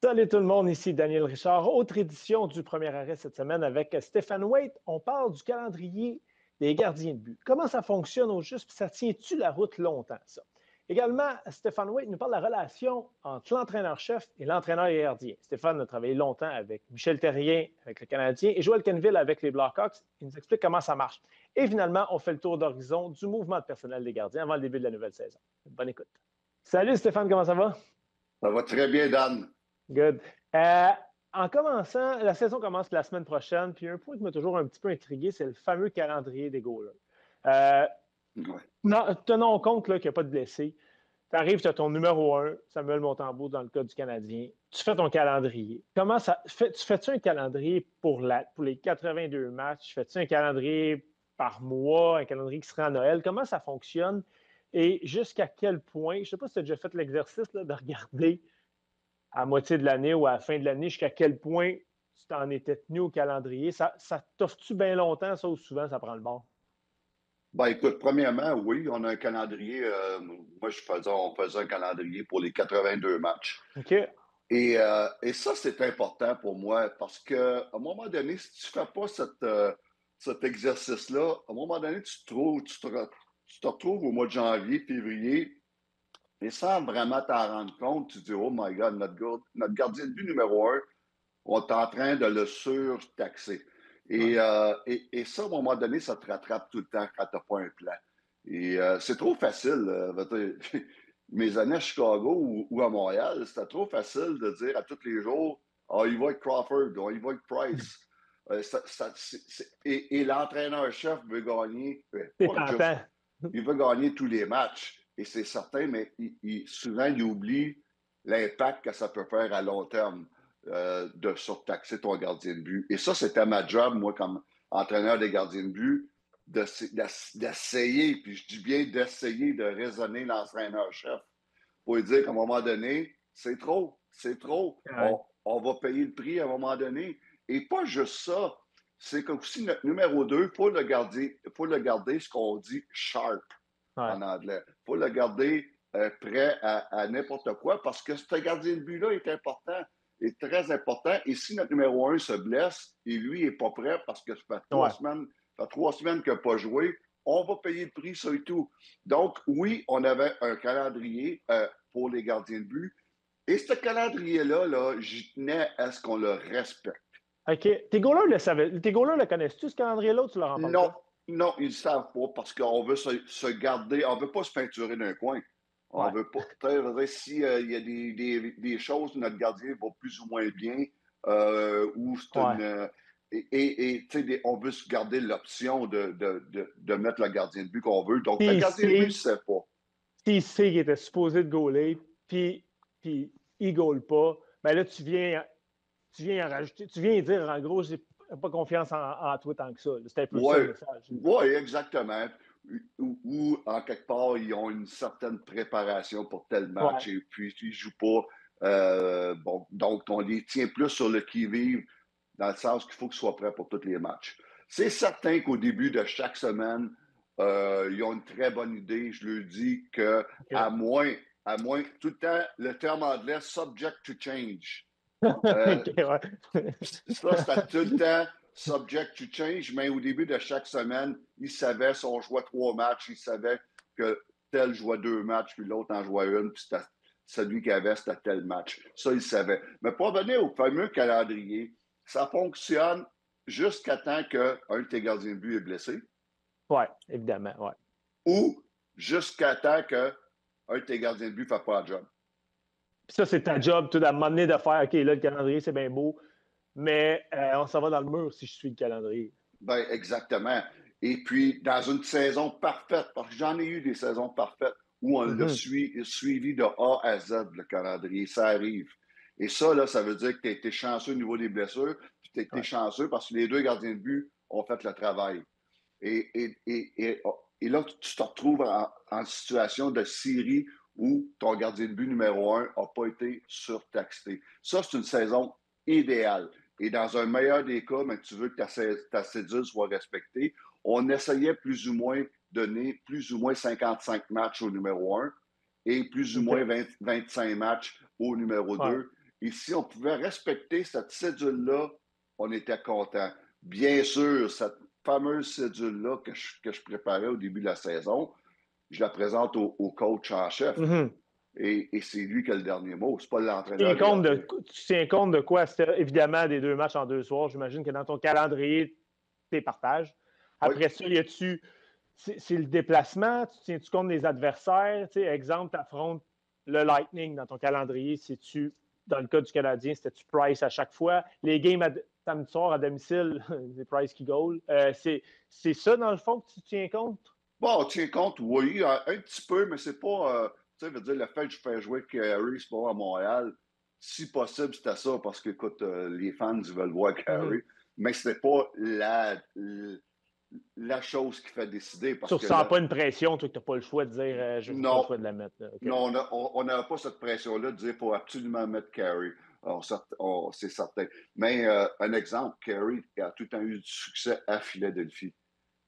Salut tout le monde, ici Daniel Richard. Autre édition du premier arrêt cette semaine avec Stéphane Waite. On parle du calendrier des gardiens de but. Comment ça fonctionne au juste, puis ça tient-tu la route longtemps, ça? Également, Stéphane Waite nous parle de la relation entre l'entraîneur-chef et l'entraîneur des gardiens. Stéphane a travaillé longtemps avec Michel Terrien, avec le Canadien, et Joël Kenville avec les Blackhawks. Il nous explique comment ça marche. Et finalement, on fait le tour d'horizon du mouvement de personnel des gardiens avant le début de la nouvelle saison. Bonne écoute. Salut Stéphane, comment ça va? Ça va très bien, Dan. Good. Euh, En commençant, la saison commence la semaine prochaine, puis un point qui m'a toujours un petit peu intrigué, c'est le fameux calendrier des goalers. Ouais. Non, tenons compte qu'il n'y a pas de blessés. Tu arrives, tu as ton numéro 1, Samuel Montembeault, dans le cas du Canadien. Tu fais ton calendrier. Tu fais-tu un calendrier pour les 82 matchs? Fais-tu un calendrier par mois, un calendrier qui sera à Noël? Comment ça fonctionne? Et jusqu'à quel point, je ne sais pas si tu as déjà fait l'exercice de regarder à moitié de l'année ou à la fin de l'année, jusqu'à quel point tu t'en étais tenu au calendrier. Ça t'offre-tu bien longtemps, ça, ou souvent, ça prend le bord? Ben, écoute, premièrement, oui, on a un calendrier. On faisait un calendrier pour les 82 matchs. OK. Et ça, c'est important pour moi parce qu'à un moment donné, si tu ne fais pas cet exercice-là, à un moment donné, tu te retrouves au mois de janvier, février, et sans vraiment t'en rendre compte, tu dis, oh my God, notre gardien de but numéro 1, on est en train de le surtaxer. Ouais. Et ça, à un moment donné, ça te rattrape tout le temps quand tu n'as pas un plan. C'est trop facile. Mes années à Chicago ou à Montréal, c'était trop facile de dire à tous les jours, ah, il va avec Crawford, ah, il va avec Price. Et l'entraîneur-chef veut gagner, C'est pas juste, tentant. il veut gagner tous les matchs. Et c'est certain, mais souvent, il oublie l'impact que ça peut faire à long terme de surtaxer ton gardien de but. Et ça, c'était ma job, moi, comme entraîneur des gardiens de but, d'essayer, puis je dis bien d'essayer de raisonner l'entraîneur-chef pour lui dire qu'à un moment donné, c'est trop, c'est trop. Ouais. On va payer le prix à un moment donné. Et pas juste ça, c'est que aussi notre numéro 2, il faut le garder ce qu'on dit sharp Ouais. en anglais. Il faut le garder prêt à n'importe quoi parce que ce gardien de but-là est important, est très important. Et si notre numéro 1 se blesse et lui n'est pas prêt parce que ça fait trois Ouais. semaines, ça fait 3 semaines qu'il n'a pas joué, on va payer le prix, ça et tout. Donc, oui, on avait un calendrier pour les gardiens de but. Et ce calendrier-là, j'y tenais à ce qu'on le respecte. OK. Tes goalers le savaient. Tes goalers le connaissent-tu, ce calendrier-là, ou tu leur en parles Non, pas? non, ils ne savent pas parce qu'on veut se garder, on ne veut pas se peinturer d'un coin. On Ouais. veut pas. S'il y a des choses, notre gardien va plus ou moins bien, ou c'est Ouais. une. On veut se garder l'option de mettre le gardien de but qu'on veut. Donc, le S'il gardien de but ne sait, sait pas. s'il sait qu'il était supposé de gauler, puis il gaule pas, ben là, tu viens en rajouter, tu viens dire, en gros, j'ai pas confiance en toi tant que ça. C'est un peu ça Oui, le message. ouais, exactement. Ou, en quelque part, ils ont une certaine préparation pour tel Ouais. match et puis ils ne jouent pas. Bon, donc, on les tient plus sur le qui-vive dans le sens qu'il faut qu'ils soient prêts pour tous les matchs. C'est certain qu'au début de chaque semaine, ils ont une très bonne idée. Je leur dis que OK. à moins, tout le temps, le terme anglais, subject to change. Euh, OK, ouais. Ça, c'était tout le temps subject to change, mais au début de chaque semaine, il savait si on jouait 3 matchs, il savait que tel jouait 2 matchs, puis l'autre en jouait une, puis c'était celui qui avait, c'était tel match. Ça, il savait. Mais pour revenir au fameux calendrier, ça fonctionne jusqu'à temps qu'un de tes gardiens de but est blessé Ouais, évidemment, ouais. ou jusqu'à temps qu'un de tes gardiens de but ne fait pas la job. Puis ça, c'est ta job, tout à m'amener de faire, OK, là, le calendrier, c'est bien beau, mais on s'en va dans le mur si je suis le calendrier. Ben, exactement. Et puis, dans une saison parfaite, parce que j'en ai eu des saisons parfaites où on l'a Mhm. suivi de A à Z, le calendrier, ça arrive. Et ça, là, ça veut dire que tu as été chanceux au niveau des blessures, puis tu as été Ouais. chanceux parce que les deux gardiens de but ont fait le travail. Et là, tu te retrouves en situation de série où ton gardien de but numéro 1 n'a pas été surtaxé. Ça, c'est une saison idéale. Et dans un meilleur des cas, mais tu veux que ta cédule soit respectée, on essayait plus ou moins donner plus ou moins 55 matchs au numéro 1 et plus ou moins OK. 25 matchs au numéro Ouais. 2. Et si on pouvait respecter cette cédule-là, on était content. Bien sûr, cette fameuse cédule-là que je préparais au début de la saison, je la présente au coach en chef. Mm-hmm. Et c'est lui qui a le dernier mot. C'est pas Tu l'entraîneur. tiens compte de quoi? C'était évidemment des 2 matchs en 2 soirs. J'imagine que dans ton calendrier, tu partages. Oui. Après ça, c'est le déplacement? Tu tiens-tu compte des adversaires? Tu sais, exemple, tu affrontes le Lightning dans ton calendrier. C'est-tu, dans le cas du Canadien, c'était-tu Price à chaque fois? Les games samedi soir à domicile, c'est Price qui goal. C'est ça, dans le fond, que tu tiens compte? Bon, on tient compte, oui, un petit peu, mais c'est pas. Tu sais, veut dire, le fait que je fais jouer Carey, c'est pas à Montréal. Si possible, c'était ça, parce que, écoute, les fans, ils veulent voir Carey. Mm-hmm. Mais c'était pas la chose qui fait décider, Tu ne parce que ressens pas une pression, toi, que tu n'as pas le choix de dire je n'ai pas le non, choix de la mettre. Là. Okay. non, on n'avait pas cette pression-là de dire qu'il faut absolument mettre Carey. C'est certain. Mais un exemple, Carey a tout le temps eu du succès à Philadelphie.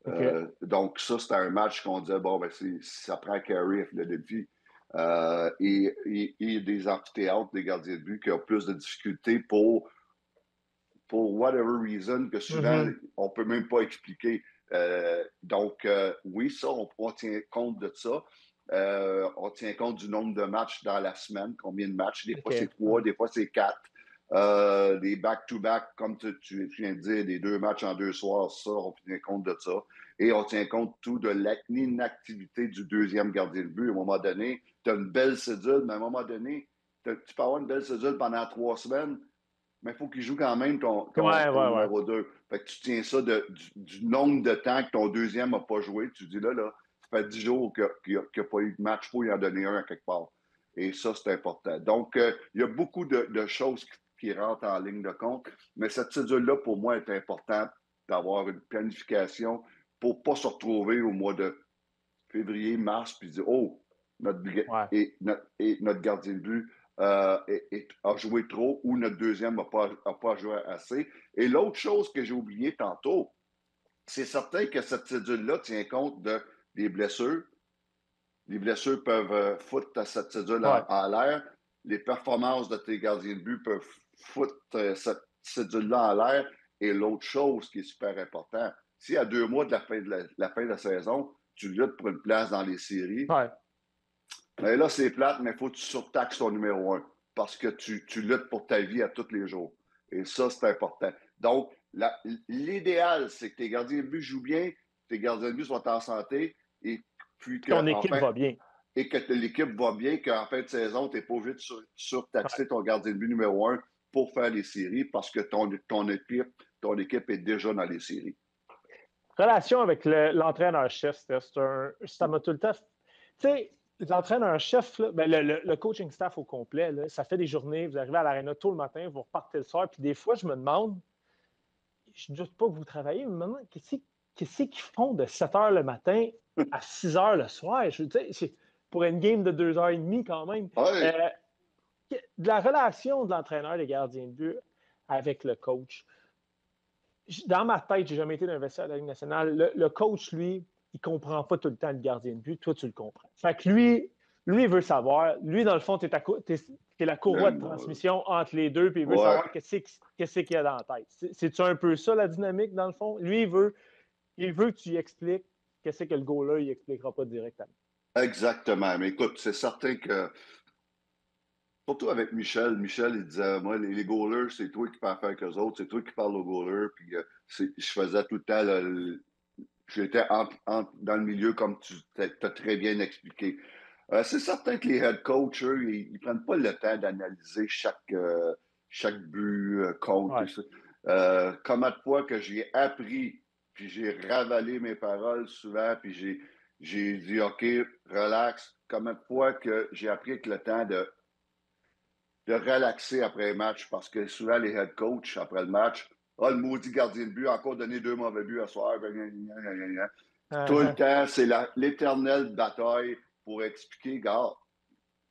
Okay. Donc, ça, c'était un match qu'on disait, bon, ben, ça prend Carey à Philadelphie. Et des amphithéâtres, des gardiens de but qui ont plus de difficultés pour whatever reason que souvent, Mm-hmm. on ne peut même pas expliquer. Donc, oui, ça, on tient compte de ça. On tient compte du nombre de matchs dans la semaine, combien de matchs. Des fois, Okay. c'est 3, des fois, c'est 4. Des back-to-back, comme tu viens de dire, des 2 matchs en 2 soirs, ça, on tient compte de ça. Et on tient compte tout de l'inactivité du deuxième gardien de but. À un moment donné, tu as une belle cédule, mais à un moment donné, tu peux avoir une belle cédule pendant 3 semaines, mais il faut qu'il joue quand même ton Ouais. numéro 2. Fait que tu tiens ça du nombre de temps que ton deuxième n'a pas joué. Tu dis là, ça fait 10 jours qu'il n'a pas eu de match, il faut y en donner un à quelque part. Et ça, c'est important. Donc, il y a beaucoup de choses qui rentrent en ligne de compte, mais cette cédule-là, pour moi, est importante d'avoir une planification pour ne pas se retrouver au mois de février, mars, puis dire, oh, Ouais. notre gardien de but a joué trop ou notre deuxième n'a pas joué assez. Et l'autre chose que j'ai oublié tantôt, c'est certain que cette cédule-là tient compte des blessures. Les blessures peuvent foutre cette cédule Ouais. en l'air. Les performances de tes gardiens de but peuvent foutre cette cédule-là en l'air. Et l'autre chose qui est super important, si à 2 mois de la fin de la saison, tu luttes pour une place dans les séries, Ouais. ben là, c'est plate, mais il faut que tu surtaxes ton numéro 1 parce que tu luttes pour ta vie à tous les jours. Et ça, c'est important. Donc, l'idéal, c'est que tes gardiens de but jouent bien, tes gardiens de but soient en santé et puis Ton équipe va bien. et que l'équipe va bien, qu'en fin de saison, tu n'es pas obligé de surtaxer ton gardien de but numéro 1 pour faire les séries parce que ton équipe est déjà dans les séries. Relation avec l'entraîneur-chef, ça m'a tout le temps. Tu sais, l'entraîneur-chef, ben, le coaching staff au complet, là, ça fait des journées, vous arrivez à l'aréna tôt le matin, vous repartez le soir, puis des fois, je me demande, je ne doute pas que vous travaillez, mais maintenant, qu'est-ce qu'ils font de 7 h le matin à 6 h le soir? Pour une game de 2 h 30 quand même. Ouais. De la relation de l'entraîneur des gardiens de but avec le coach. Dans ma tête, j'ai jamais été dans un vestiaire de la Ligue nationale. Le coach, lui, il comprend pas tout le temps le gardien de but. Toi, tu le comprends. Fait que lui, il veut savoir. Lui, dans le fond, t'es la courroie de transmission entre les deux, puis il veut savoir qu'est-ce qu'il y a dans la tête. C'est-tu un peu ça, la dynamique, dans le fond? Lui, il veut que tu lui expliques qu'est-ce que le goal-là, il expliquera pas directement. Exactement. Mais écoute, c'est certain que surtout avec Michel, il disait, moi, les goalers, c'est toi qui parles avec eux autres, c'est toi qui parles aux goalers. Puis je faisais tout le temps, j'étais dans le milieu comme tu as très bien expliqué. C'est certain que les head coachs, eux, ils ne prennent pas le temps d'analyser chaque but, compte. Ouais. Comment de fois que j'ai appris, puis j'ai ravalé mes paroles souvent, puis j'ai dit, OK, relax. Comment de fois que j'ai appris avec le temps de relaxer après un match parce que souvent les head coachs, après le match, le maudit gardien de but a encore donné 2 mauvais buts à soir. Tout le temps, c'est l'éternelle bataille pour expliquer, gars,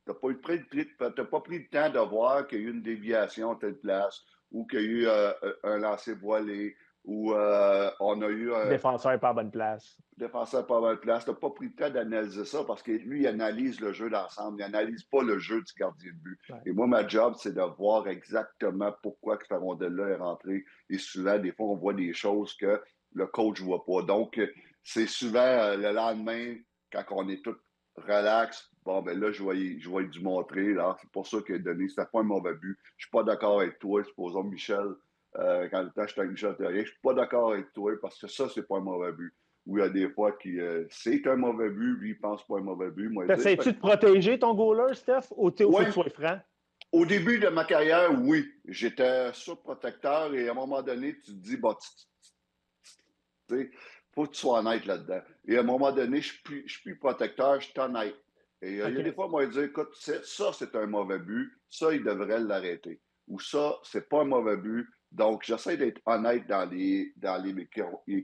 tu n'as pas pris le temps de voir qu'il y a eu une déviation à telle place ou qu'il y a eu un lancer voilé où on a eu un Défenseur pas à bonne place. défenseur pas à bonne place. Tu n'as pas pris le temps d'analyser ça parce que lui, il analyse le jeu d'ensemble. Il n'analyse pas le jeu du gardien de but. Ouais. Et moi, ma job, c'est de voir exactement pourquoi que cette rondelle-là est rentrée. Et souvent, des fois, on voit des choses que le coach ne voit pas. Donc, c'est souvent le lendemain, quand on est tout relax, bon, ben là, je vais lui montrer. Là. C'est pour ça que Denis, c'était pas un mauvais but. Je suis pas d'accord avec toi, supposons Michel. Quand j'étais avec Michel Terrien, je suis pas d'accord avec toi parce que ça, c'est pas un mauvais but. Où il y a des fois qui c'est un mauvais but, lui, il pense pas un mauvais but. Moi, T'essayes-tu de protéger ton goaler, Steph, ou faut ouais, que tu sois franc? au début de ma carrière, oui. J'étais surprotecteur et à un moment donné, tu te dis, bah, tu sais, faut que tu sois honnête là-dedans. Et à un moment donné, je suis plus protecteur, je suis honnête. Et il y a des fois, moi, il dit, écoute, ça, c'est un mauvais but, ça, il devrait l'arrêter. Ou ça, c'est pas un mauvais but. Donc, j'essaie d'être honnête dans les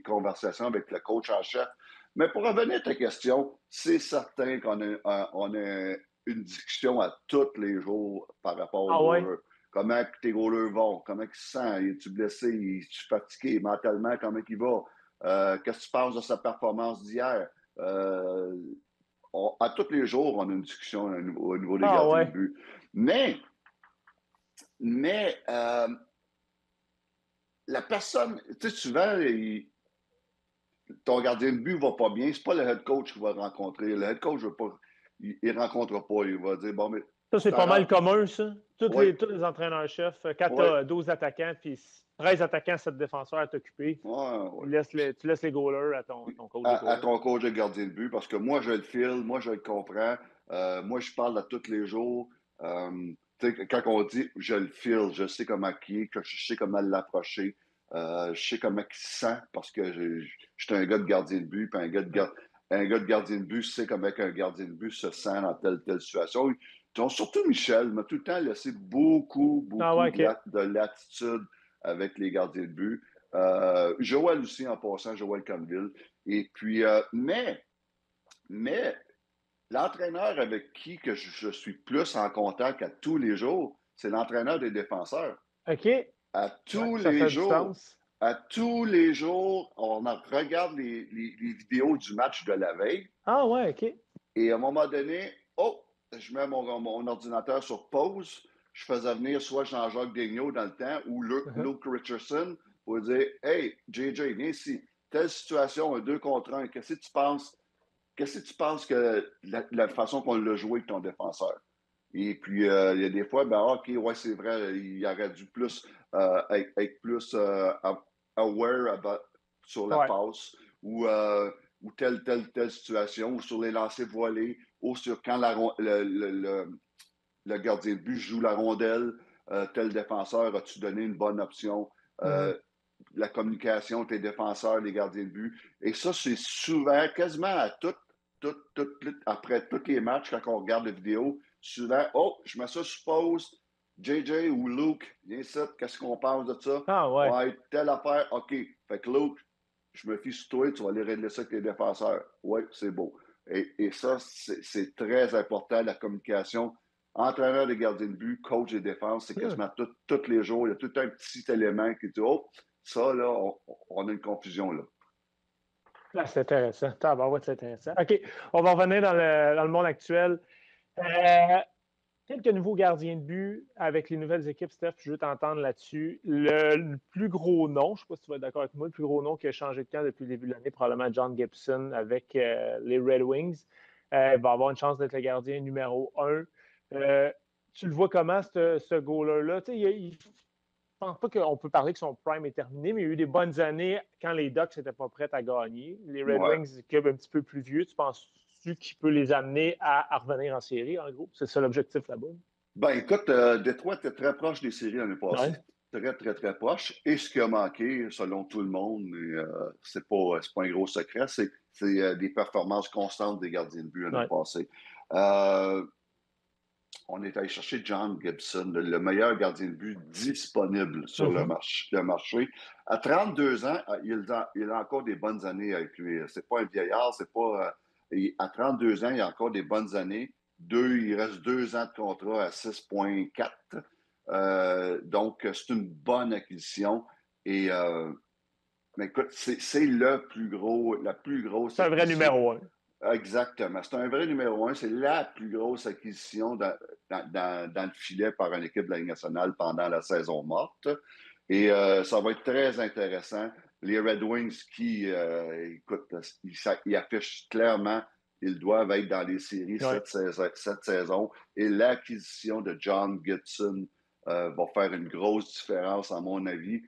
conversations avec le coach en chef. Mais pour revenir à ta question, c'est certain qu'on on a une discussion à tous les jours par rapport aux Ah ouais? goalers. Comment tes goalers vont? Comment ils se sentent? Es-tu blessé? Es-tu fatigué mentalement? Comment il va? Qu'est-ce que tu penses de sa performance d'hier? À tous les jours, on a une discussion au niveau des Ah gardiens de ouais? but. Mais la personne, tu sais, souvent, ton gardien de but ne va pas bien. C'est pas le head coach qui va le rencontrer. Le head coach, il ne rencontre pas. Il va dire, bon, mais Ça, tu c'est pas mal t'arranges. commun, ça. Oui, Tous les entraîneurs-chefs, quand tu oui, as 12 attaquants puis 13 attaquants, 7 défenseurs à t'occuper, oui. tu laisses les goalers à ton coach de À goaler. ton coach de gardien de but, parce que moi, je le file, moi, je le comprends. Moi, je parle à tous les jours. Quand on dit je le file, je sais comment qui est, que je sais comment l'approcher, je sais comment il se sent, parce que je suis un gars de gardien de but, puis un gars de gardien de but sait comment un gardien de but se sent dans telle situation. Donc, surtout Michel m'a tout le temps laissé Ah ouais, beaucoup OK. de latitude avec les gardiens de but. Joël aussi, en passant, Joël Conville. Et puis, mais l'entraîneur avec qui que je suis plus en contact à tous les jours, c'est l'entraîneur des défenseurs. OK. À Ouais, tous ça les fait du jours, sens. à tous les jours, regarde les vidéos du match de la veille Ah ouais, OK. et à un moment donné, oh, je mets mon ordinateur sur pause. Je faisais venir soit Jean-Jacques Daigneault dans le temps ou Uh-huh. Luke Richardson pour dire, hey, JJ, viens ici. Telle situation, un 2 contre 1, qu'est-ce que tu penses? Qu'est-ce que tu penses que la façon qu'on l'a joué avec ton défenseur? Et puis, il y a des fois, ben, OK, ouais, c'est vrai, il aurait dû plus être plus aware sur la Ouais. passe ou telle situation, ou sur les lancers voilés, ou sur quand le gardien de but joue la rondelle, tel défenseur, as-tu donné une bonne option? Mhm. La communication, tes défenseurs, les gardiens de but. Et ça, c'est souvent, quasiment à après tous les matchs, quand on regarde les vidéos, souvent, oh, je mets ça sur pause, JJ ou Luke, viens ça, qu'est-ce qu'on pense de ça? Ah ouais. Ouais, telle affaire, OK. Fait que Luke, je me fie sur toi, tu vas aller régler ça avec les défenseurs. Oui, c'est beau. Et ça, c'est très important, la communication. Entraîneur des gardiens de but, coach des défenses, c'est Hmm. quasiment tous les jours. Il y a tout un petit élément qui dit, oh, ça, là, on a une confusion, là. Ah, c'est intéressant. Ouais, c'est intéressant. OK, on va revenir dans le monde actuel. Quelques nouveaux gardiens de but avec les nouvelles équipes, Steph, je veux t'entendre là-dessus. Le plus gros nom, je ne sais pas si tu vas être d'accord avec moi, le plus gros nom qui a changé de camp depuis le début de l'année, probablement John Gibson avec les Red Wings. Il va avoir une chance d'être le gardien numéro 1. Tu le vois comment, ce goaler-là? Je ne pense pas qu'on peut parler que son prime est terminé, mais il y a eu des bonnes années quand les Ducks n'étaient pas prêts à gagner. Les Red Ouais. Wings, club un petit peu plus vieux, tu penses-tu qu'il peut les amener à revenir en série, en gros? C'est ça l'objectif là-bas. Ben, écoute, Détroit était très proche des séries l'année passée. Ouais. Très, très, très proche. Et ce qui a manqué, selon tout le monde, c'est pas un gros secret, c'est des performances constantes des gardiens de but l'année Ouais. passée. On est allé chercher John Gibson, le meilleur gardien de but disponible sur Mm-hmm. le marché. À 32 ans, il a encore des bonnes années avec lui. C'est pas un vieillard, c'est pas. À 32 ans, il a encore des bonnes années. Il reste 2 ans de contrat à 6,4. Donc, c'est une bonne acquisition. Et mais écoute, c'est le plus gros, la plus grosse C'est un vrai acquisition. numéro un. Exactement. C'est un vrai numéro un. C'est la plus grosse acquisition dans le filet par une équipe de la Ligue nationale pendant la saison morte. Et ça va être très intéressant. Les Red Wings écoute, ils affichent clairement, ils doivent être dans les séries Ouais. cette saison. Et l'acquisition de John Gibson va faire une grosse différence, à mon avis,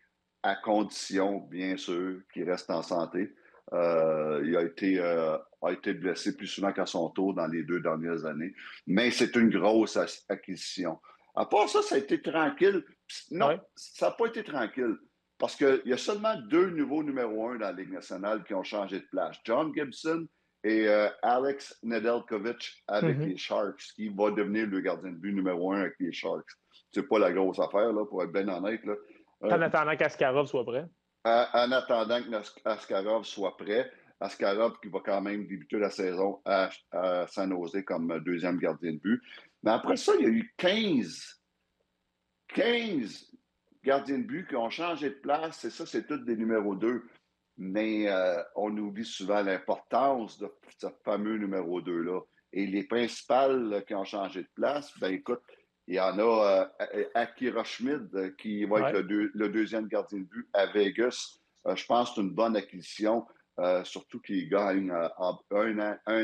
à condition, bien sûr, qu'il reste en santé. Il a été blessé plus souvent qu'à son tour dans les 2 dernières années. Mais c'est une grosse acquisition. À part ça, ça a été tranquille. Non, Ouais. ça n'a pas été tranquille. Parce qu'il y a seulement 2 nouveaux numéros 1 dans la Ligue nationale qui ont changé de place. John Gibson et Alex Nedeljkovic avec Mm-hmm. les Sharks, qui va devenir le gardien de but numéro 1 avec les Sharks. C'est pas la grosse affaire, là, pour être bien honnête. Là. En attendant qu'Askarov soit prêt. En attendant que Askarov soit prêt. Askarov qui va quand même débuter la saison à San Jose comme deuxième gardien de but. Mais après ça, il y a eu 15 gardiens de but qui ont changé de place. Et ça, c'est tous des numéros 2. Mais on oublie souvent l'importance de ce fameux numéro 2-là. Et les principales qui ont changé de place, ben écoute, il y en a Akira Schmid qui va être Ouais. le deuxième gardien de but à Vegas. Je pense que c'est une bonne acquisition, surtout qu'il gagne un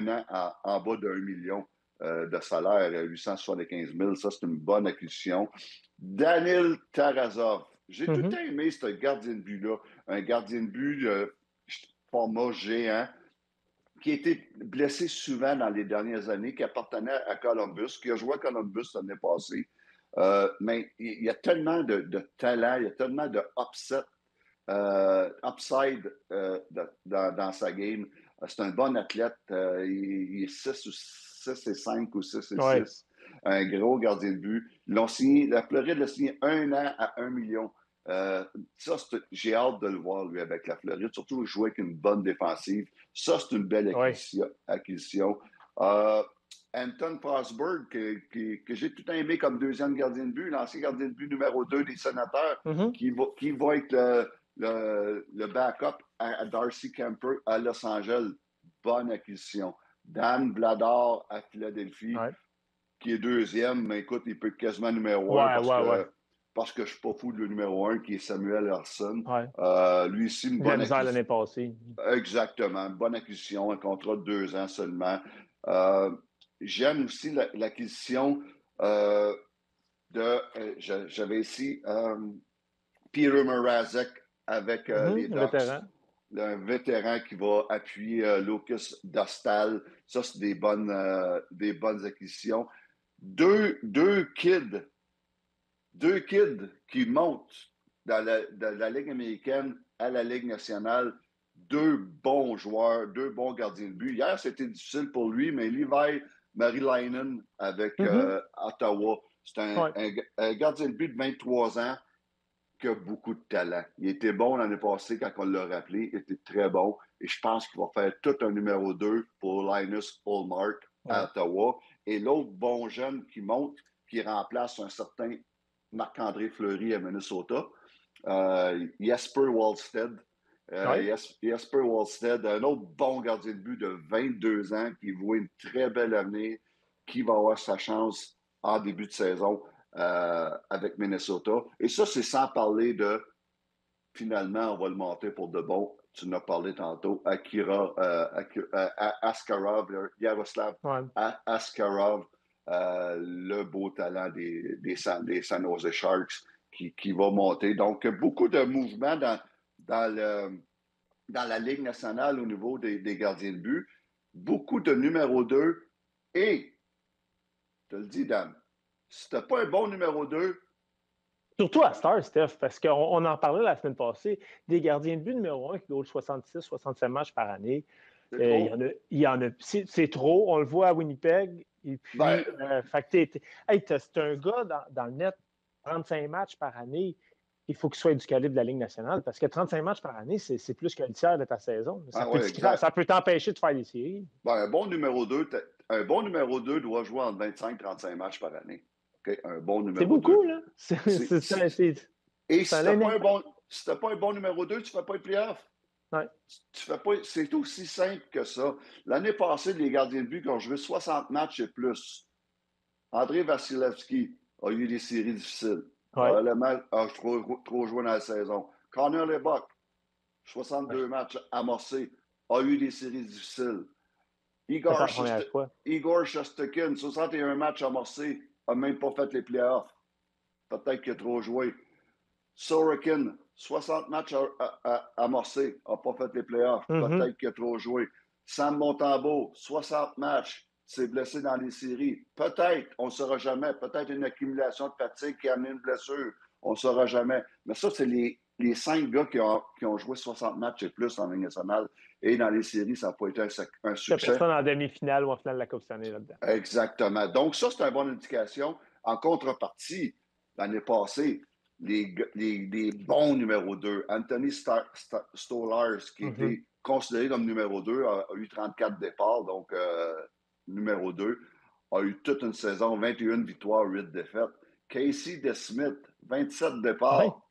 an en bas d'1 million de salaire, 875 000. Ça, c'est une bonne acquisition. Daniel Tarasov. J'ai tout Mm-hmm. aimé ce gardien de but-là. Un gardien de but format géant qui a été blessé souvent dans les dernières années, qui appartenait à Columbus, qui a joué à Columbus l'année passée. Mais il y a tellement de talent, il y a tellement de upside dans sa game. C'est un bon athlète. Il est 6 et 5 ou 6 et Ouais. 6. Un gros gardien de but. La Floride l'a signé 1 an à 1 million. J'ai hâte de le voir, lui, avec la Floride. Surtout jouer avec une bonne défensive. Ça, c'est une belle Ouais. acquisition. Anton Forsberg, que j'ai tout aimé comme deuxième gardien de but, l'ancien gardien de but numéro 2 des Sénateurs, Mm-hmm. qui va être le backup à Darcy Kemper à Los Angeles. Bonne acquisition. Dan Vladar à Philadelphie, Ouais. qui est deuxième, mais écoute, il peut être quasiment numéro 1 Ouais. parce que je ne suis pas fou de le numéro 1, qui est Samuel Larson. Ouais. Lui ici, une De la bonne misère l'année acquisition. passée. Exactement, une bonne acquisition, un contrat de 2 ans seulement. J'aime aussi l'acquisition j'avais ici Peter Mrazek avec les Mm-hmm. Le Ducks, vétéran. un vétéran qui va appuyer Lucas Dostal. Ça, c'est des bonnes acquisitions. Deux kids qui montent dans la Ligue américaine à la Ligue nationale. 2 bons joueurs, 2 bons gardiens de but. Hier, c'était difficile pour lui, mais Levi Marilainen avec Mm-hmm. Ottawa, c'est Ouais. un gardien de but de 23 ans qui a beaucoup de talent. Il était bon l'année passée quand on l'a rappelé. Il était très bon. Et je pense qu'il va faire tout un numéro 2 pour Linus Ullmark à Ouais. Ottawa. Et l'autre bon jeune qui monte, qui remplace un certain Marc-André Fleury à Minnesota, Jesper Wallstedt. Ouais. Jesper Wallstedt, un autre bon gardien de but de 22 ans qui voit une très belle avenir, qui va avoir sa chance en début de saison avec Minnesota. Et ça, c'est sans parler de, finalement, on va le monter pour de bon. Tu en as parlé tantôt, Askarov, Yaroslav Ouais. Askarov, le beau talent des San Jose Sharks qui va monter. Donc, beaucoup de mouvements dans la Ligue nationale au niveau des gardiens de but. Beaucoup de numéro 2. Et, je te le dis, Dan, si tu n'as pas un bon numéro 2, Surtout à Star, Steph, parce qu'on en parlait la semaine passée, des gardiens de but numéro 1 qui gagnent 66, 67 matchs par année. c'est trop. Il y en a, c'est trop. On le voit à Winnipeg. Et Ben, puis, c'est un gars dans le net, 35 matchs par année. Il faut qu'il soit du calibre de la Ligue nationale parce que 35 matchs par année, c'est plus que le tiers de ta saison. ouais, exact. Ça peut t'empêcher de faire des séries. Ben, un bon numéro 2 doit jouer entre 25 et 35 matchs par année. Okay? Un bon C'est numéro 2. beaucoup, là. Et C'est si un tu n'as pas, ligne. pas un bon numéro 2, tu ne fais pas les playoffs. Ouais. Tu fais pas, c'est aussi simple que ça. L'année passée, les gardiens de but qui ont joué 60 matchs et plus, André Vasilevski a eu des séries difficiles. Ouais. Le match a trop joué dans la saison. Connor Leboeck, 62 matchs amorcés, a eu des séries difficiles. C'est pas la première fois. Igor Shesterkin, 61 matchs amorcés, n'a même pas fait les playoffs. Peut-être qu'il a trop joué. Sorokin, 60 matchs amorcés, n'a pas fait les playoffs. Mm-hmm. Peut-être qu'il a trop joué. Sam Montembeault, 60 matchs, s'est blessé dans les séries. Peut-être, on ne saura jamais. Peut-être une accumulation de fatigue qui a amené une blessure. On ne saura jamais. Mais ça, c'est les 5 gars qui ont joué 60 matchs et plus en Ligue nationale. Et dans les séries, ça n'a pas été un Il n'y a succès. personne en demi-finale ou en finale de la Coupe Stanley là-dedans. Exactement. Donc, ça, c'est une bonne indication. En contrepartie, l'année passée, les bons numéro 2, Anthony Stolarz, qui Mm-hmm. était considéré comme numéro 2, a eu 34 départs, donc numéro 2, a eu toute une saison, 21 victoires, 8 défaites. Casey DeSmith, 27 Ouais. départs,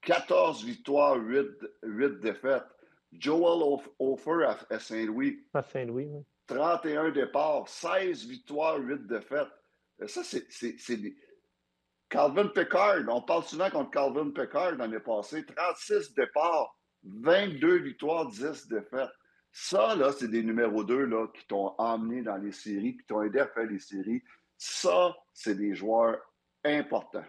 14 victoires, 8 défaites. Joel Hofer à Saint-Louis, À Saint-Louis, oui. 31 départs, 16 victoires, 8 défaites. Ça, c'est des... Calvin Pickard, on parle souvent contre Calvin Pickard l'année passée, 36 départs, 22 victoires, 10 défaites. Ça, là, c'est des numéros 2 là, qui t'ont emmené dans les séries, qui t'ont aidé à faire les séries. Ça, c'est des joueurs importants.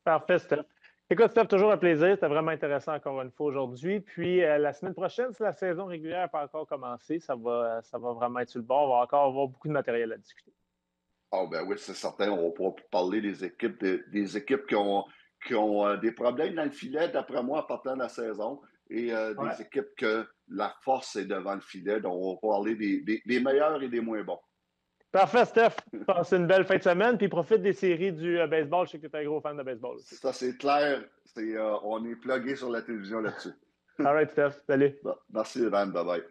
Parfait, Steph. Écoute, Steph, toujours un plaisir. C'était vraiment intéressant encore une fois aujourd'hui. Puis la semaine prochaine, si la saison régulière n'a pas encore commencé, ça va vraiment être sur le bord. On va encore avoir beaucoup de matériel à discuter. Ah ben oui, c'est certain. On va pouvoir parler des équipes, des équipes qui ont des problèmes dans le filet, d'après moi, en partant de la saison, et Ouais. des équipes que la force est devant le filet. Donc, on va parler des meilleurs et des moins bons. Parfait, Steph. Passe une belle fin de semaine. Puis profite des séries du baseball. Je sais que tu es un gros fan de baseball aussi. Ça, c'est clair. On est plugué sur la télévision là-dessus. All right, Steph. Salut. Merci, Dan. Bye bye.